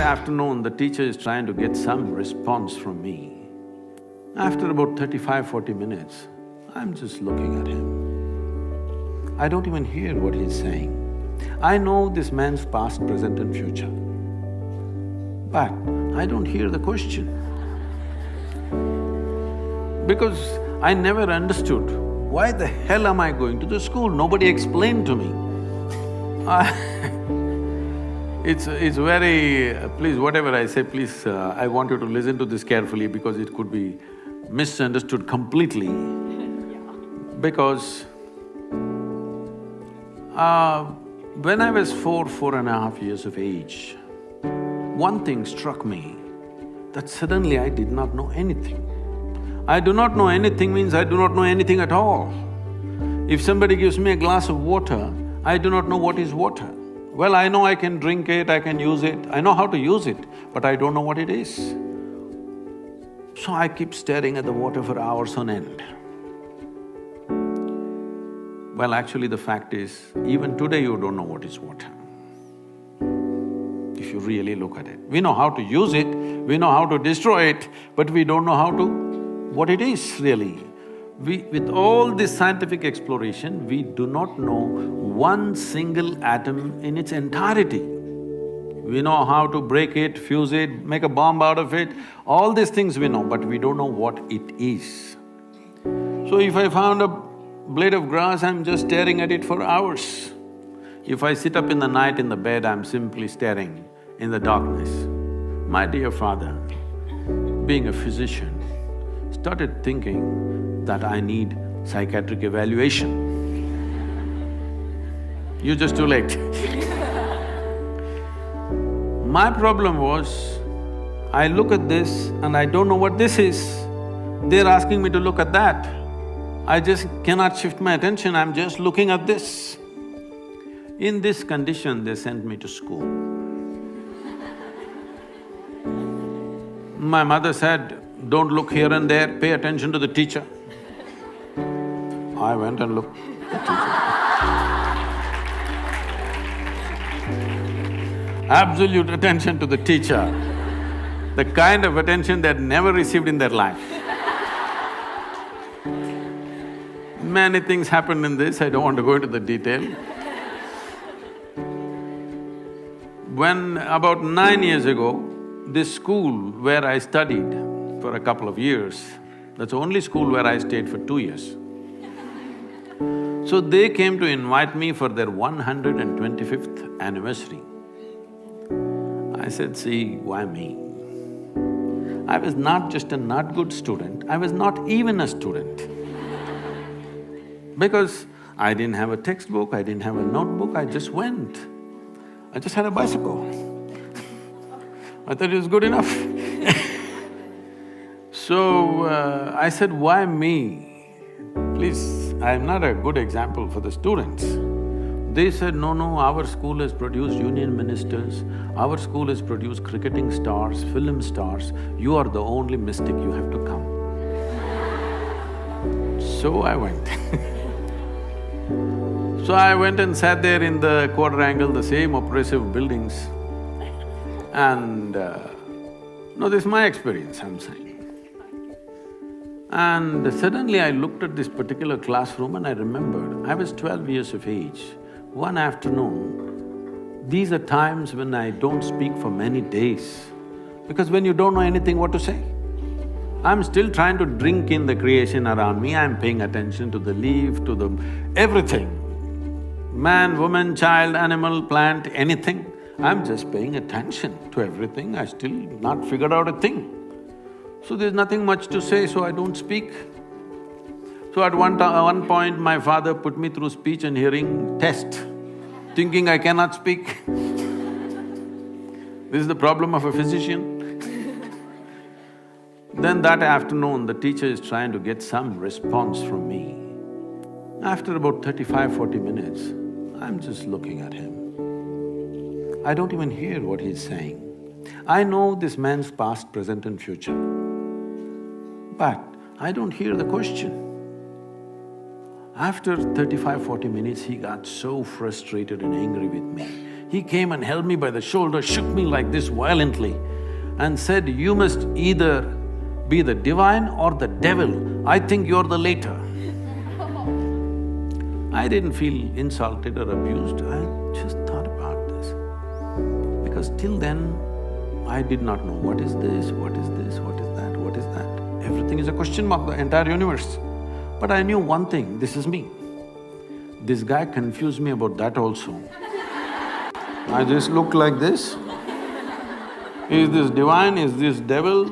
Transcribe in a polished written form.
afternoon, the teacher is trying to get some response from me. After about 35–40 minutes, I'm just looking at him. I don't even hear what he's saying. I know this man's past, present and future, but I don't hear the question. Because I never understood, why the hell am I going to the school? Nobody explained to me. It's very… please, whatever I say, please, I want you to listen to this carefully because it could be misunderstood completely. Because when I was 4–4.5 years of age, one thing struck me, that suddenly I did not know anything. I do not know anything means I do not know anything at all. If somebody gives me a glass of water, I do not know what is water. Well, I know I can drink it, I can use it, I know how to use it, but I don't know what it is. So I keep staring at the water for hours on end. Well, actually the fact is, even today you don't know what is water, if you really look at it. We know how to use it, we know how to destroy it, but we don't know how to… what it is really. With all this scientific exploration, we do not know one single atom in its entirety. We know how to break it, fuse it, make a bomb out of it, all these things we know, but we don't know what it is. So if I found a blade of grass, I'm just staring at it for hours. If I sit up in the night in the bed, I'm simply staring in the darkness. My dear father, being a physician, started thinking that I need psychiatric evaluation. You're just too late. My problem was, I look at this and I don't know what this is. They're asking me to look at that. I just cannot shift my attention, I'm just looking at this. In this condition, they sent me to school. My mother said, don't look here and there, pay attention to the teacher. I went and looked at the teacher. Absolute attention to the teacher, the kind of attention they'd never received in their life. Many things happened in this, I don't want to go into the detail. When about 9 years ago, this school where I studied for a couple of years, that's the only school where I stayed for 2 years. So they came to invite me for their 125th anniversary. I said, see, why me? I was not just a not good student, I was not even a student. Because I didn't have a textbook, I didn't have a notebook, I just went. I just had a bicycle. I thought it was good enough. So, I said, why me? Please, I'm not a good example for the students. They said, no, our school has produced union ministers, our school has produced cricketing stars, film stars, you are the only mystic, you have to come. So I went. So I went and sat there in the quadrangle, the same oppressive buildings, and… no, this is my experience, I'm saying. And suddenly I looked at this particular classroom and I remembered, I was 12 years of age. One afternoon, these are times when I don't speak for many days, because when you don't know anything, what to say? I'm still trying to drink in the creation around me, I'm paying attention to the leaf, to the… everything. Man, woman, child, animal, plant, anything, I'm just paying attention to everything, I still not figured out a thing. So there's nothing much to say, so I don't speak. So at one point, my father put me through speech and hearing test, thinking I cannot speak. This is the problem of a physician. Then that afternoon, the teacher is trying to get some response from me. After about 35–40 minutes, I'm just looking at him. I don't even hear what he's saying. I know this man's past, present and future, but I don't hear the question. After 35-40 minutes, he got so frustrated and angry with me. He came and held me by the shoulder, shook me like this violently and said, "You must either be the divine or the devil. I think you're the later." I didn't feel insulted or abused, I just thought about this. Because till then, I did not know what is this, what is this, what is that, what is that. Everything is a question mark, the entire universe. But I knew one thing, this is me. This guy confused me about that also. I just looked like this. Is this divine, is this devil?